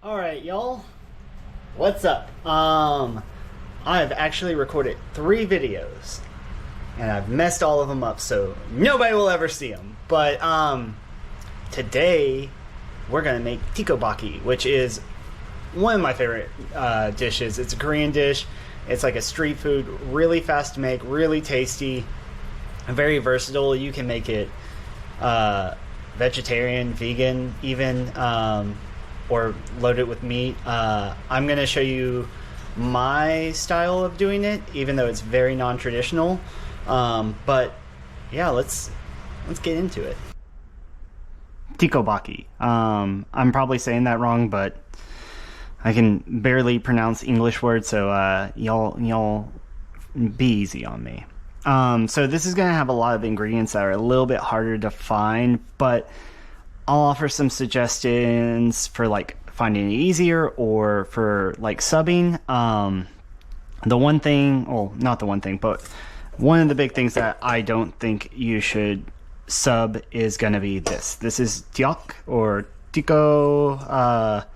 Alright, y'all. What's up? I've actually recorded 3 videos. And I've messed all of them up, so nobody will ever see them. But, today, we're gonna make tteokbokki, which is one of my favorite dishes. It's a Korean dish. It's like a street food, really fast to make, really tasty, very versatile. You can make it vegetarian, vegan, even, or load it with meat. I'm gonna show you my style of doing it, even though it's very non-traditional. But yeah, let's get into it. Tteokbokki. I'm probably saying that wrong, but I can barely pronounce English words, so y'all be easy on me. So this is gonna have a lot of ingredients that are a little bit harder to find, but I'll offer some suggestions for like finding it easier or for like subbing. The one thing, well, not the one thing, but one of the big things that I don't think you should sub is gonna be this. This is Tteok or Tteok.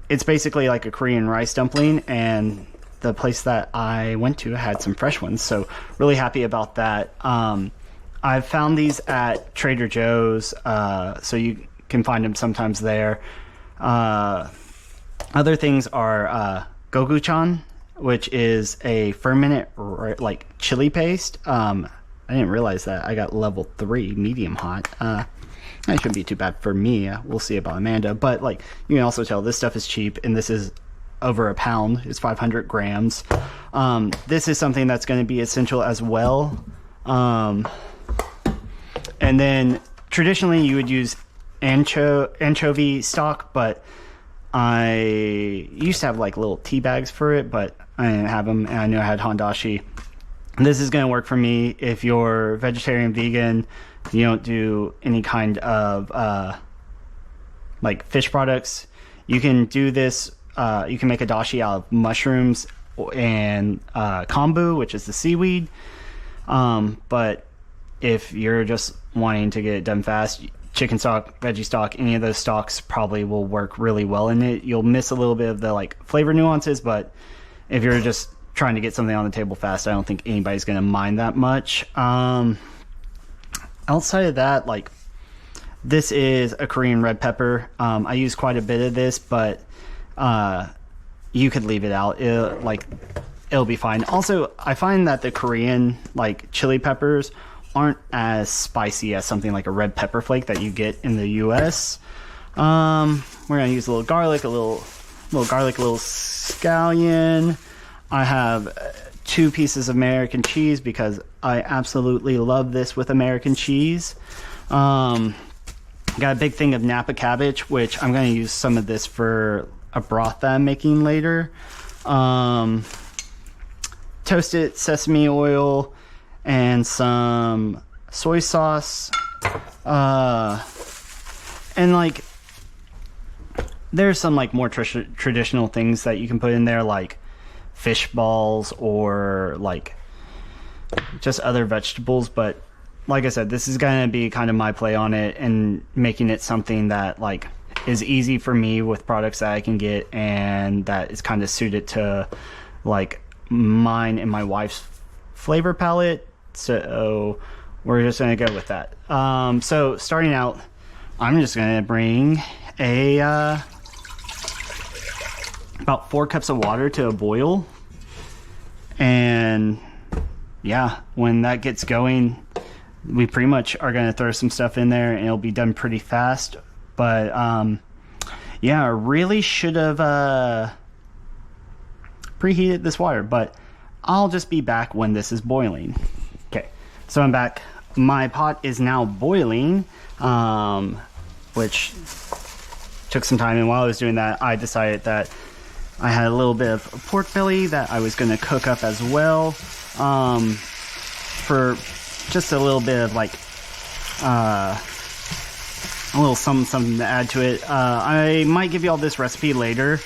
It's basically like a Korean rice dumpling, and the place that I went to had some fresh ones, so really happy about that. I've found these at Trader Joe's, so you can find them sometimes there. Other things are Gochujang, which is a fermented like chili paste. I didn't realize that. I got level 3 medium hot. That shouldn't be too bad for me. We'll see about Amanda. But like, you can also tell this stuff is cheap, and this is over a pound. It's 500 grams. This is something that's going to be essential as well. And then traditionally you would use anchovy stock, but I used to have like little tea bags for it, but I didn't have them, and I knew I had hondashi. This is going to work for me if you're vegetarian, vegan, you don't do any kind of like fish products. You can do this. You can make a dashi out of mushrooms and kombu, which is the seaweed. But if you're just wanting to get it done fast, chicken stock, veggie stock, any of those stocks probably will work really well in it. You'll miss a little bit of the like flavor nuances, but if you're just trying to get something on the table fast, I don't think anybody's going to mind that much. Outside of that, like, this is a Korean red pepper. I use quite a bit of this, but you could leave it out. It'll be fine. Also, I find that the Korean like chili peppers aren't as spicy as something like a red pepper flake that you get in the US. We're gonna use a little garlic, a little scallion. I have 2 pieces of American cheese because I absolutely love this with American cheese. Got a big thing of Napa cabbage, which I'm going to use some of this for a broth that I'm making later. Toasted sesame oil and some soy sauce. And like, there's some like more traditional things that you can put in there, like fish balls or like just other vegetables. But like I said, this is going to be kind of my play on it and making it something that like is easy for me with products that I can get, and that is kind of suited to like mine and my wife's flavor palette. So we're just going to go with that. So starting out, I'm just going to bring about 4 cups of water to a boil. And yeah, when that gets going, we pretty much are going to throw some stuff in there, and it'll be done pretty fast. But yeah, I really should have preheated this water, but I'll just be back when this is boiling. Okay, so I'm back. My pot is now boiling, which took some time, and while I was doing that, I decided that I had a little bit of pork belly that I was going to cook up as well, for just a little bit of like a little something to add to it. I might give you all this recipe later.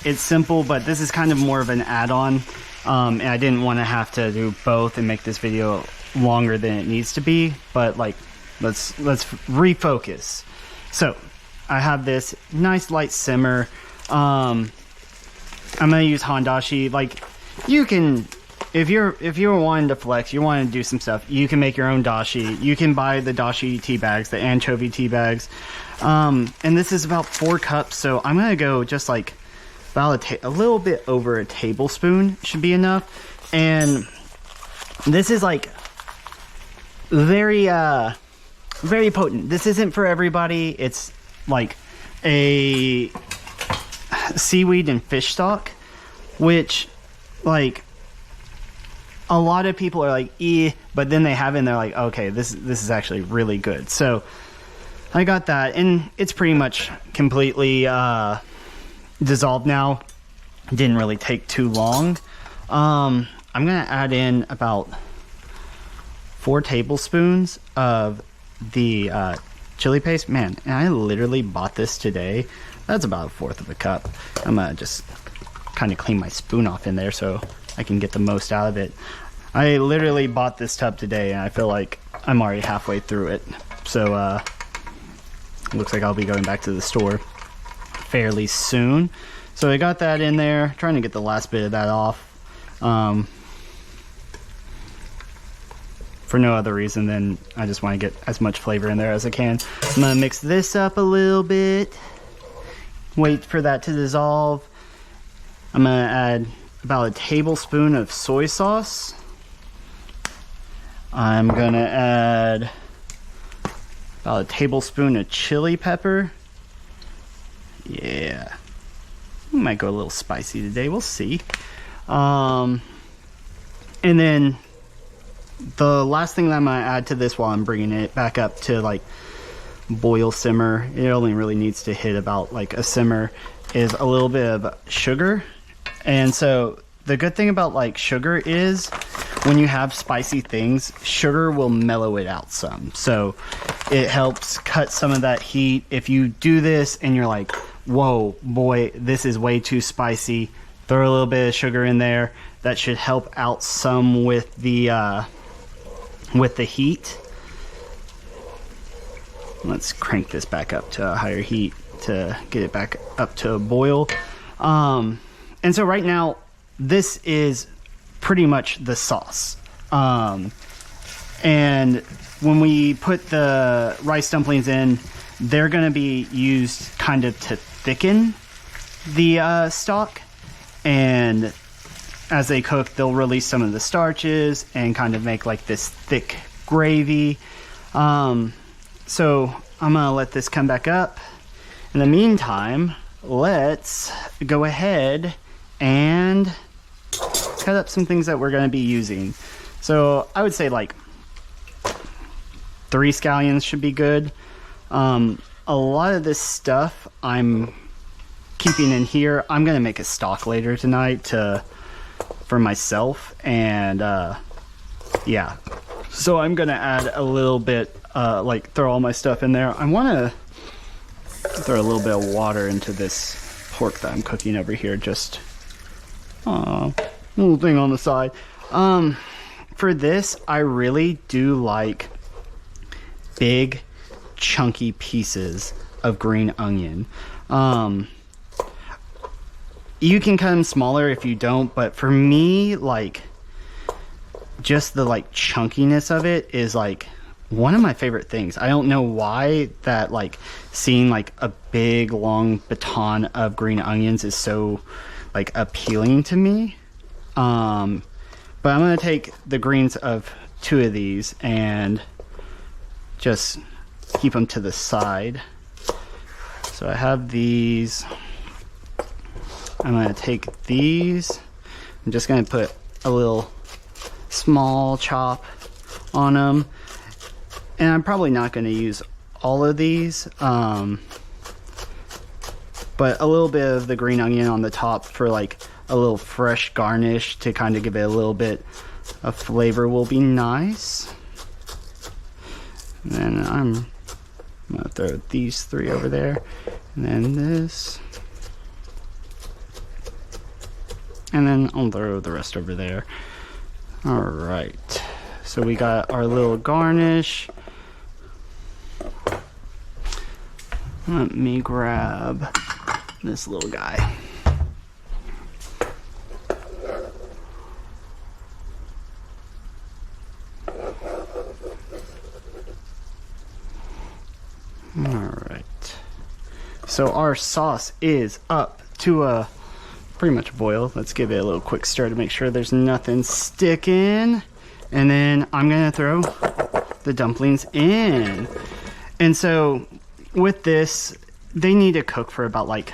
It's simple, but this is kind of more of an add-on, and I didn't want to have to do both and make this video longer than it needs to be. But like, let's refocus. So I have this nice light simmer. I'm gonna use hondashi. Like, you can, if you're wanting to flex, you want to do some stuff, you can make your own dashi. You can buy the dashi tea bags, the anchovy tea bags. And this is about 4 cups, so I'm gonna go just like about a little bit over a tablespoon should be enough. And this is like very very potent. This isn't for everybody. It's like a seaweed and fish stock, which, like, a lot of people are like, but then they have it and they're like, okay, this is actually really good. So I got that, and it's pretty much completely dissolved now. Didn't really take too long. I'm gonna add in about 4 tablespoons of the chili paste. Man, and I literally bought this today. That's about 1/4 of a cup. I'm gonna just kind of clean my spoon off in there so I can get the most out of it. I literally bought this tub today, and I feel like I'm already halfway through it. So looks like I'll be going back to the store fairly soon. So I got that in there, trying to get the last bit of that off. For no other reason than I just want to get as much flavor in there as I can. I'm gonna mix this up a little bit. Wait for that to dissolve. I'm gonna add about a tablespoon of soy sauce. I'm gonna add about a tablespoon of chili pepper. Yeah, we might go a little spicy today, we'll see. And then the last thing that I'm gonna add to this while I'm bringing it back up to like boil simmer, it only really needs to hit about like a simmer, is a little bit of sugar. And so the good thing about like sugar is when you have spicy things, sugar will mellow it out some. So it helps cut some of that heat. If you do this and you're like, whoa, boy, this is way too spicy, throw a little bit of sugar in there. That should help out some with the heat. Let's crank this back up to a higher heat to get it back up to a boil. And so right now, this is pretty much the sauce. And when we put the rice dumplings in, they're gonna be used kind of to thicken the stock. And as they cook, they'll release some of the starches and kind of make like this thick gravy. So I'm gonna let this come back up. In the meantime, let's go ahead and cut up some things that we're gonna be using. So I would say like 3 scallions should be good. A lot of this stuff I'm keeping in here. I'm gonna make a stock later tonight for myself, and yeah, so I'm gonna add a little bit, like throw all my stuff in there. I want to throw a little bit of water into this pork that I'm cooking over here, just little thing on the side. For this, I really do like big chunky pieces of green onion. You can cut them smaller if you don't, but for me, like, just the like chunkiness of it is like one of my favorite things. I don't know why that, like, seeing like a big long baton of green onions is so like appealing to me. But I'm gonna take the greens of 2 of these and just keep them to the side. So I have these. I'm gonna take these. I'm just gonna put a little small chop on them, and I'm probably not gonna use all of these, but a little bit of the green onion on the top for like a little fresh garnish to kind of give it a little bit of flavor will be nice. And then I'm gonna throw these 3 over there, and then this, and then I'll throw the rest over there. All right, so we got our little garnish. Let me grab this little guy. Alright. So our sauce is up to a pretty much boil. Let's give it a little quick stir to make sure there's nothing sticking. And then I'm gonna throw the dumplings in. And so with this, they need to cook for about like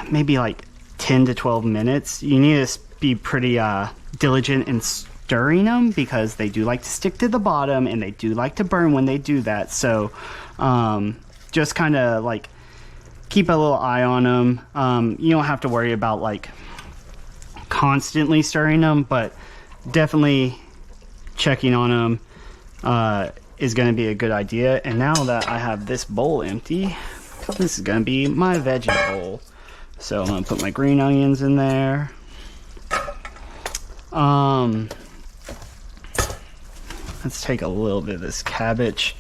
maybe like 10 to 12 minutes. You need to be pretty diligent in stirring them because they do like to stick to the bottom and they do like to burn when they do that. So just kind of like keep a little eye on them. You don't have to worry about like constantly stirring them, but definitely checking on them is going to be a good idea. And now that I have this bowl empty, this is going to be my veggie bowl. So I'm going to put my green onions in there. Let's take a little bit of this cabbage.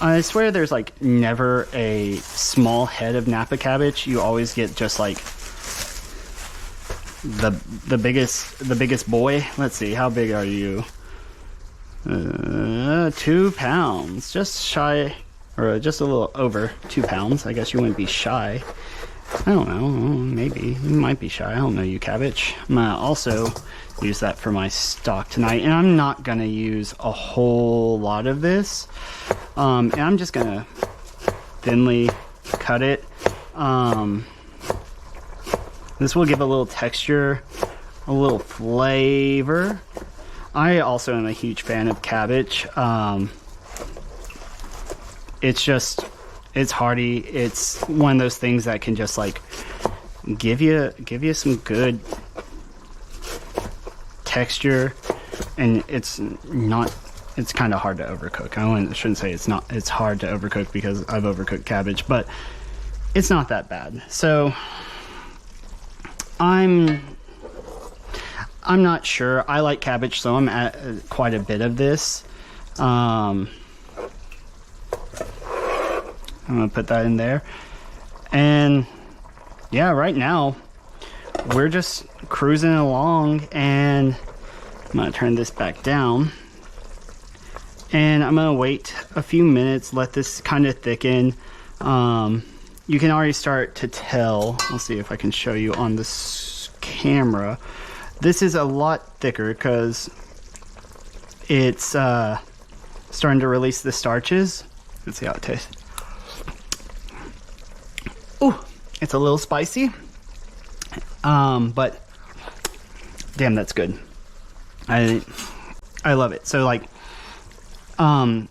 I swear there's like never a small head of Napa cabbage. You always get just like the biggest boy. Let's see, how big are you? 2 pounds, just shy, or just a little over 2 pounds. I guess you wouldn't be shy. I don't know, maybe you might be shy. I don't know you, cabbage. I'm gonna also use that for my stock tonight, and I'm not gonna use a whole lot of this. And I'm just gonna thinly cut it. This will give a little texture, a little flavor. I also am a huge fan of cabbage. It's hearty. It's one of those things that can just like give you some good texture, and it's kind of hard to overcook. I shouldn't say it's hard to overcook because I've overcooked cabbage, but it's not that bad. So I'm not sure. I like cabbage, so I'm at quite a bit of this. I'm gonna put that in there, and yeah, right now we're just cruising along, and I'm gonna turn this back down, and I'm gonna wait a few minutes, let this kind of thicken. You can already start to tell. Let's see if I can show you on this camera. This is a lot thicker because it's starting to release the starches. Let's see how it tastes. Ooh, it's a little spicy, but damn, that's good. I love it. So like, I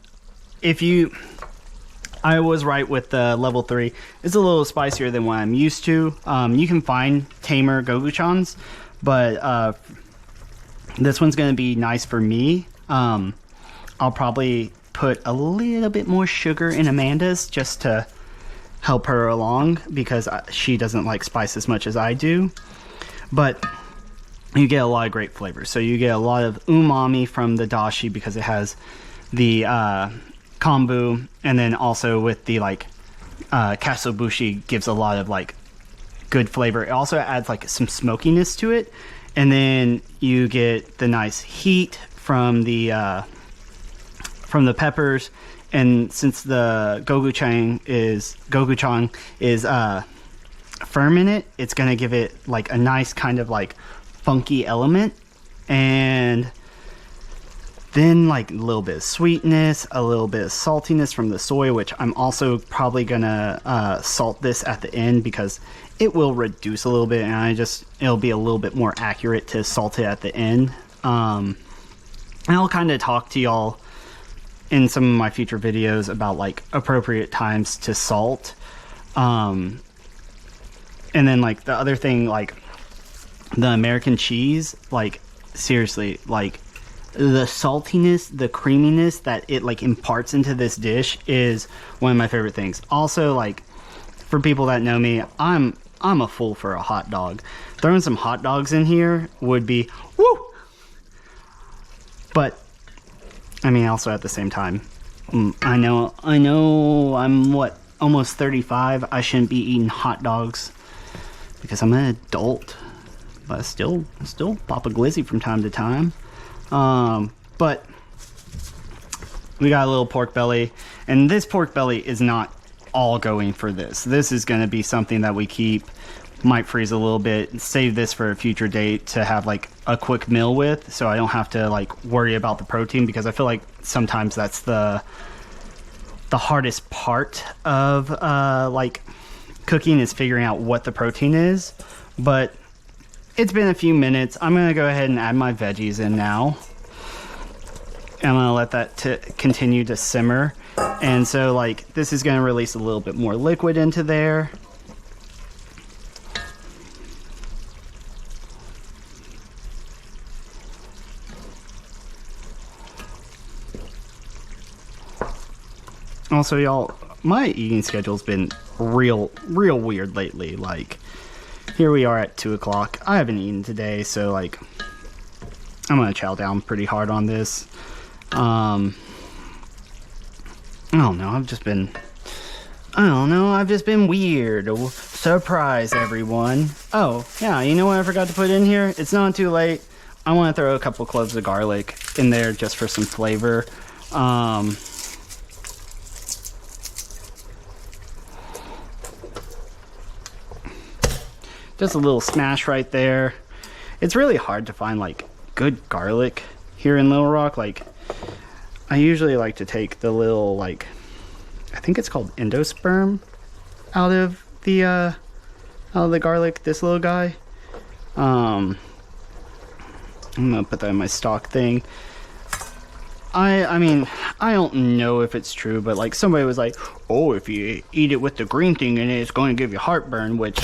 was right with the level 3. It's a little spicier than what I'm used to. You can find tamer gochujans, but this one's going to be nice for me. I'll probably put a little bit more sugar in Amanda's just to help her along because she doesn't like spice as much as I do. But you get a lot of great flavors. So you get a lot of umami from the dashi because it has the kombu, and then also with the like katsuobushi gives a lot of like good flavor. It also adds like some smokiness to it, and then you get the nice heat from the peppers. And since the gochujang is firm in it, it's gonna give it like a nice kind of like funky element, and then like a little bit of sweetness, a little bit of saltiness from the soy, which I'm also probably gonna salt this at the end because it will reduce a little bit, and it'll be a little bit more accurate to salt it at the end. And I'll kind of talk to y'all in some of my future videos about like appropriate times to salt. And then like the other thing, like the American cheese, like seriously, like the saltiness, the creaminess that it like imparts into this dish is one of my favorite things. Also, like for people that know me, I'm a fool for a hot dog. Throwing some hot dogs in here would be woo. But I mean, also at the same time, I know I'm what, almost 35. I shouldn't be eating hot dogs because I'm an adult, but I still pop a glizzy from time to time. But we got a little pork belly, and this pork belly is not all going for this. This is going to be something that we keep, might freeze a little bit, save this for a future date to have like a quick meal with, so I don't have to like worry about the protein, because I feel like sometimes that's the hardest part of like cooking, is figuring out what the protein is. But it's been a few minutes. I'm gonna go ahead and add my veggies in now. I'm gonna let that continue to simmer, and so like this is gonna release a little bit more liquid into there. Also, y'all, my eating schedule's been real weird lately. Like, here we are at 2 o'clock. I haven't eaten today, so like I'm gonna chow down pretty hard on this. I don't know, I've just been weird. Surprise, everyone. Oh yeah, you know what I forgot to put in here? It's not too late. I want to throw a couple cloves of garlic in there just for some flavor. Just a little smash right there. It's really hard to find like good garlic here in Little Rock. Like, I usually like to take the little, like, I think it's called endosperm out of the garlic, this little guy. I'm gonna put that in my stock thing. I mean, I don't know if it's true, but like somebody was like, oh, if you eat it with the green thing in it, it's going to give you heartburn, which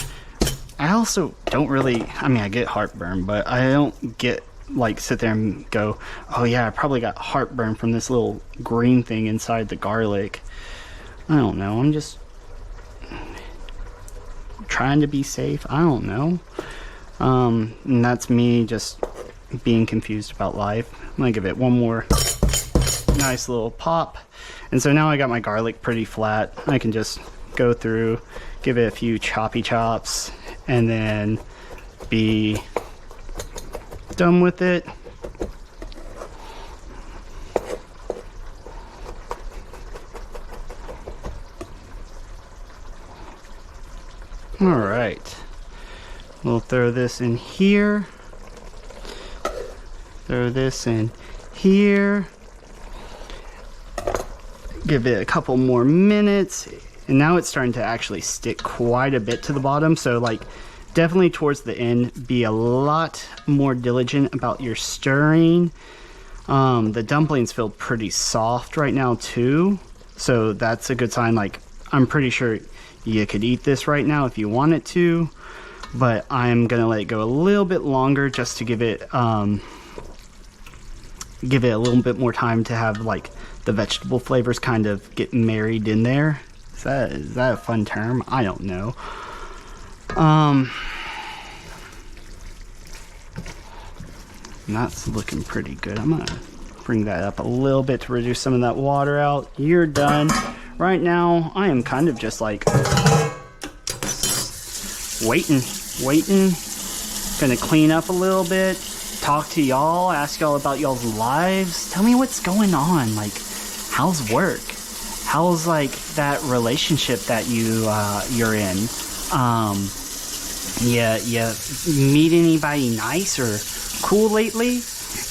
I also don't really, I mean, I get heartburn, but I don't get, like, sit there and go, oh yeah, I probably got heartburn from this little green thing inside the garlic. I don't know, I'm just trying to be safe. I don't know. And that's me just being confused about life. I'm gonna give it one more nice little pop. And so now I got my garlic pretty flat. I can just go through, give it a few choppy chops, and then be done with it. All right, we'll throw this in here, throw this in here, give it a couple more minutes. And now it's starting to actually stick quite a bit to the bottom. So like definitely towards the end, be a lot more diligent about your stirring. The dumplings feel pretty soft right now too. So that's a good sign. Like, I'm pretty sure you could eat this right now if you wanted to, but I'm gonna let it go a little bit longer just to give it a little bit more time to have like the vegetable flavors kind of get married in there. Is that a fun term? I don't know. That's looking pretty good. I'm gonna bring that up a little bit to reduce some of that water out. You're done. Right now, I am kind of just like waiting. Gonna clean up a little bit, talk to y'all, ask y'all about y'all's lives. Tell me what's going on. Like, how's work? How's like that relationship that you're in? Yeah, meet anybody nice or cool lately?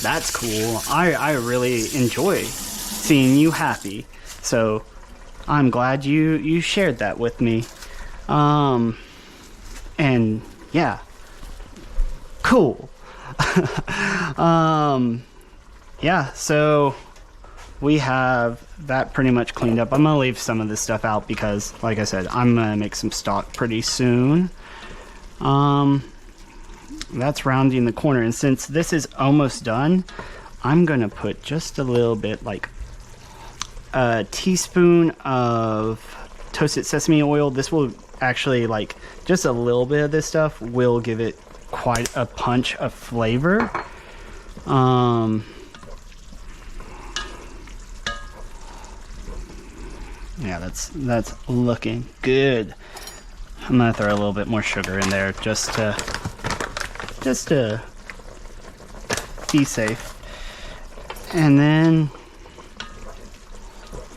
That's cool. I really enjoy seeing you happy. So I'm glad you shared that with me. And yeah, cool. Yeah, so we have that pretty much cleaned up. I'm gonna leave some of this stuff out because, like I said, I'm gonna make some stock pretty soon. That's rounding the corner, and since this is almost done, I'm gonna put just a little bit, like a teaspoon of toasted sesame oil. This will actually, like, just a little bit of this stuff will give it quite a punch of flavor. Yeah, that's looking good. I'm gonna throw a little bit more sugar in there just to be safe. And then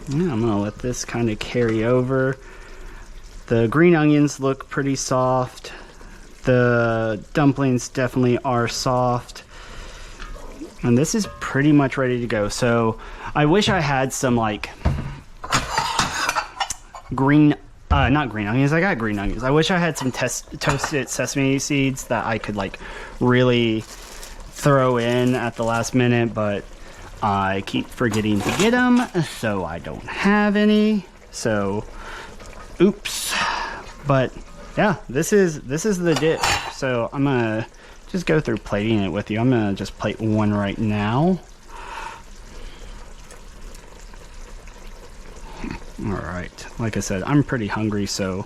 yeah, I'm gonna let this kind of carry over. The green onions look pretty soft. The dumplings definitely are soft. And this is pretty much ready to go. So I wish I had some like not green onions. I got green onions. I wish I had some toasted sesame seeds that I could like really throw in at the last minute, but I keep forgetting to get them, so I don't have any. So, oops. But yeah, this is the dish. So I'm gonna just go through plating it with you. I'm gonna just plate one right now. All right, like I said, I'm pretty hungry, so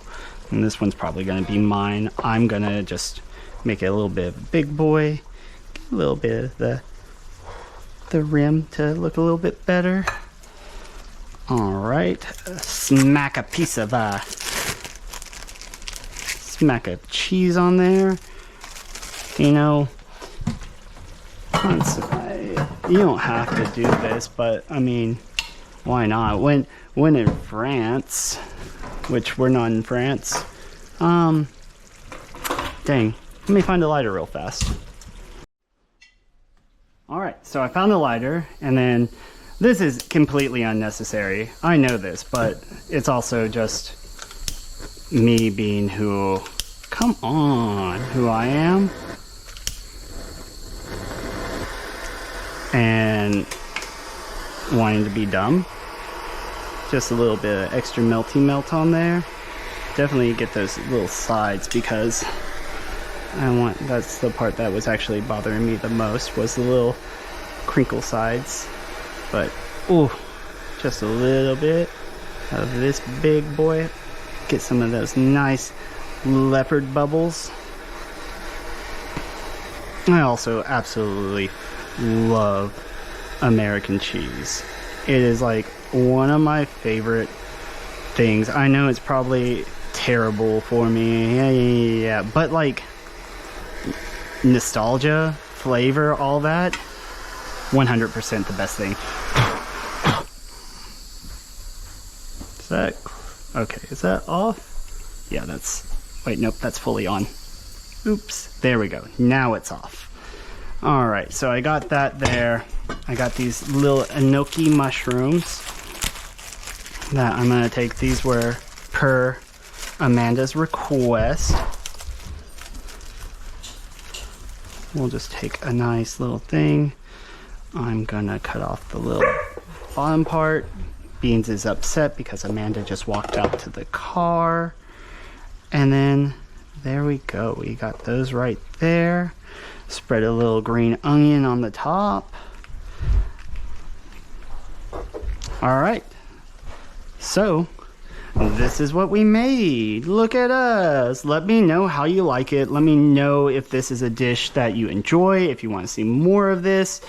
and this one's probably gonna be mine. I'm gonna just make it a little bit of a big boy, a little bit of the rim to look a little bit better. All right, smack a piece of smack a cheese on there. You know, you don't have to do this, but I mean, why not? When in France, which we're not in France, dang, let me find a lighter real fast. All right, so I found the lighter, and then this is completely unnecessary. I know this, but it's also just me being who I am. And wanting to be dumb. Just a little bit of extra melty melt on there. Definitely get those little sides because that's the part that was actually bothering me the most, was the little crinkle sides. But ooh, just a little bit of this big boy. Get some of those nice leopard bubbles. I also absolutely love American cheese. It is like one of my favorite things. I know it's probably terrible for me, yeah, but like nostalgia, flavor, all that, 100% the best thing. Is that okay? Is that off? Yeah, wait, nope, that's fully on. Oops, there we go. Now it's off. All right, so I got that there. I got these little enoki mushrooms that I'm gonna take. These were per Amanda's request. We'll just take a nice little thing. I'm gonna cut off the little bottom part. Beans is upset because Amanda just walked out to the car. And then there we go. We got those right there. Spread a little green onion on the top. All right. So this is what we made. Look at us. Let me know how you like it. Let me know if this is a dish that you enjoy, if you want to see more of this.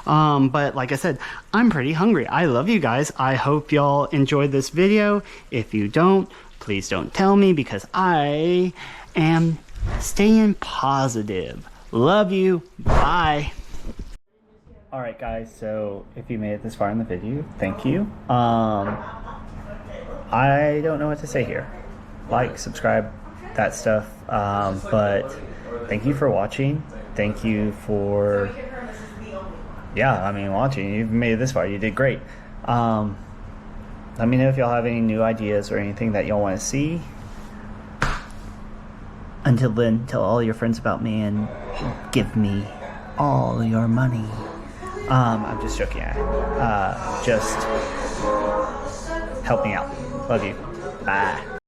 But like I said, I'm pretty hungry. I love you guys. I hope y'all enjoyed this video. If you don't, please don't tell me, because I am staying positive. Love you. Bye. All right, guys. So if you made it this far in the video, thank you. I don't know what to say here. Like, subscribe, that stuff. But thank you for watching. Thank you for, watching. You've made it this far. You did great. Let me know if y'all have any new ideas or anything that y'all want to see. Until then, tell all your friends about me and give me all your money. I'm just joking. Just help me out. Love you. Bye.